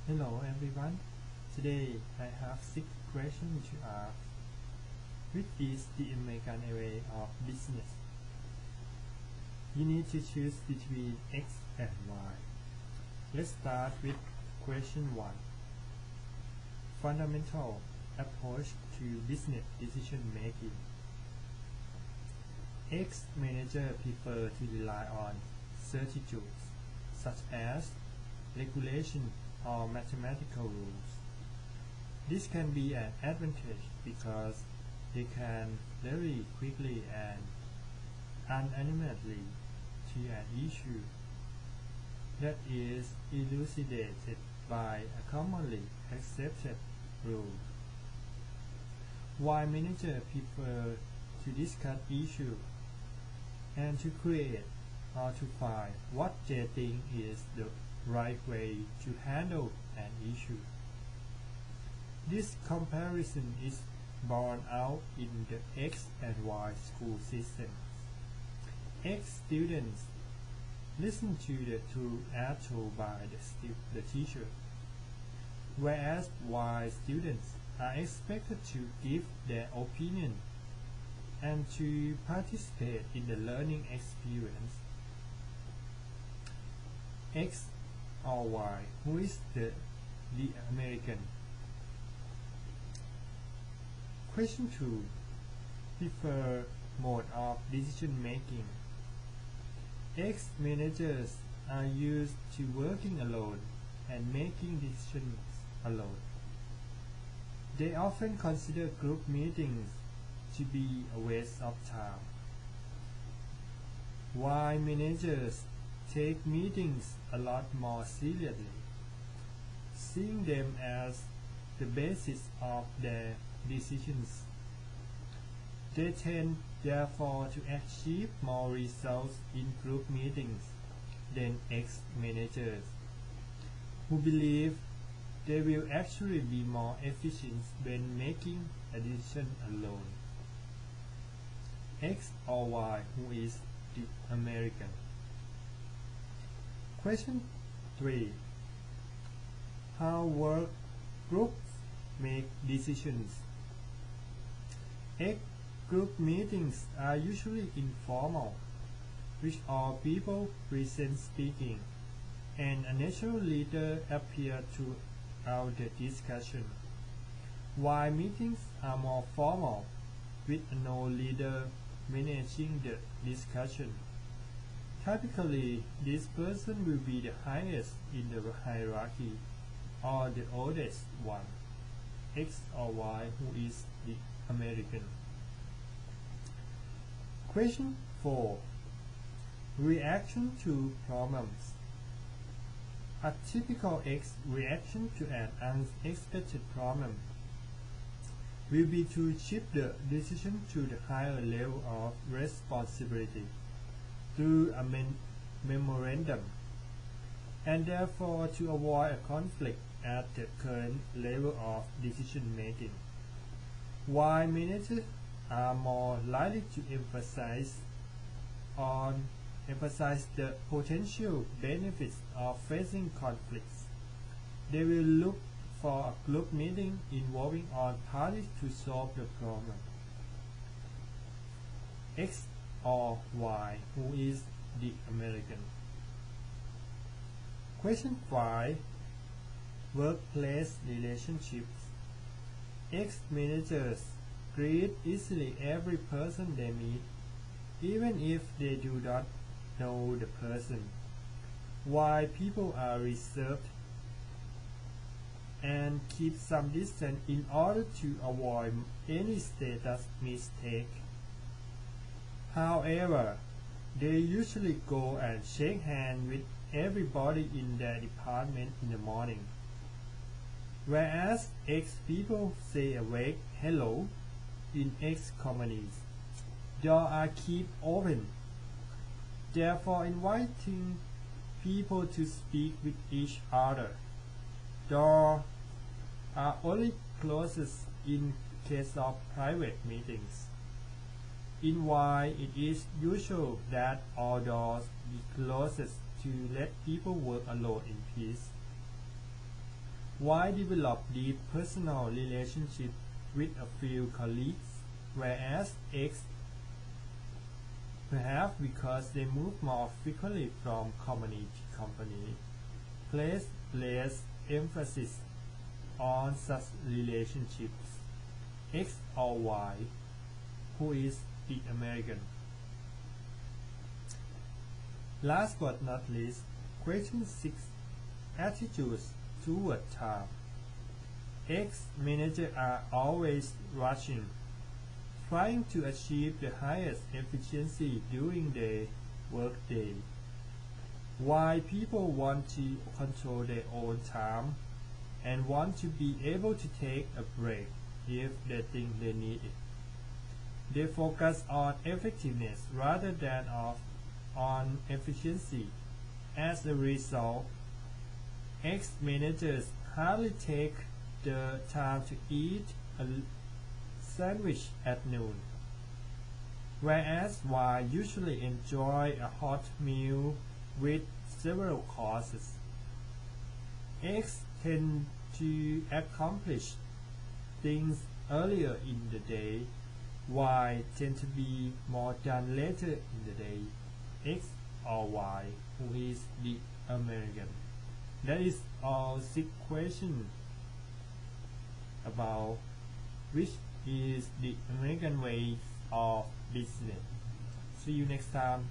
Hello everyone. Today I have 6 questions to ask. Which is the American way of business? You need to choose between X and Y. Let's start with question 1. Fundamental approach to business decision making. X manager prefer to rely on certitudes such as regulation or mathematical rules. This can be an advantage because they can very quickly and unanimously to an issue that is elucidated by a commonly accepted rule. While managers prefer to discuss issues and to create or to find what they think is the right way to handle an issue. This comparison is borne out in the X and Y school systems. X students listen to the truth as told by the teacher, whereas Y students are expected to give their opinion and to participate in the learning experience. X or Y, who is the American? Question 2. Prefer mode of decision making. X managers are used to working alone and making decisions alone. They often consider group meetings to be a waste of time. Y managers take meetings a lot more seriously, seeing them as the basis of their decisions. They tend therefore to achieve more results in group meetings than X managers, who believe they will actually be more efficient when making a decision alone. X or Y, who is the American? Question 3. How work groups make decisions. X group meetings are usually informal, which all people present speaking, and a natural leader appears throughout the discussion, while meetings are more formal, with no leader managing the discussion. Typically, this person will be the highest in the hierarchy or the oldest one. X or Y, who is the American? Question 4. Reaction to problems. A typical X reaction to an unexpected problem will be to shift the decision to the higher level of responsibility through a memorandum, and therefore to avoid a conflict at the current level of decision making. While managers are more likely to emphasize the potential benefits of facing conflicts, they will look for a group meeting involving all parties to solve the problem. X or Y, who is the American? Question 5. Workplace relationships. X managers greet easily every person they meet, even if they do not know the person, while people are reserved and keep some distance in order to avoid any status mistake. However, they usually go and shake hands with everybody in their department in the morning, whereas X people say a vague hello. In X companies, doors are kept open, therefore inviting people to speak with each other. Doors are only closed in case of private meetings. In Y, it is usual that all doors be closed to let people work alone in peace. Y develop deep personal relationships with a few colleagues, whereas X, perhaps because they move more frequently from company to company, place less emphasis on such relationships. X or Y, who is the American? Last but not least, question 6. Attitudes toward time. X managers are always rushing, trying to achieve the highest efficiency during their workday. Y people want to control their own time and want to be able to take a break if they think they need it. They focus on effectiveness rather than on efficiency. As a result, X managers hardly take the time to eat a sandwich at noon, whereas Y usually enjoy a hot meal with several courses. X tend to accomplish things earlier in the day, Y tend to be more done later in the day. X or Y, who is the American? That is all 6 questions about which is the American way of business. See you next time.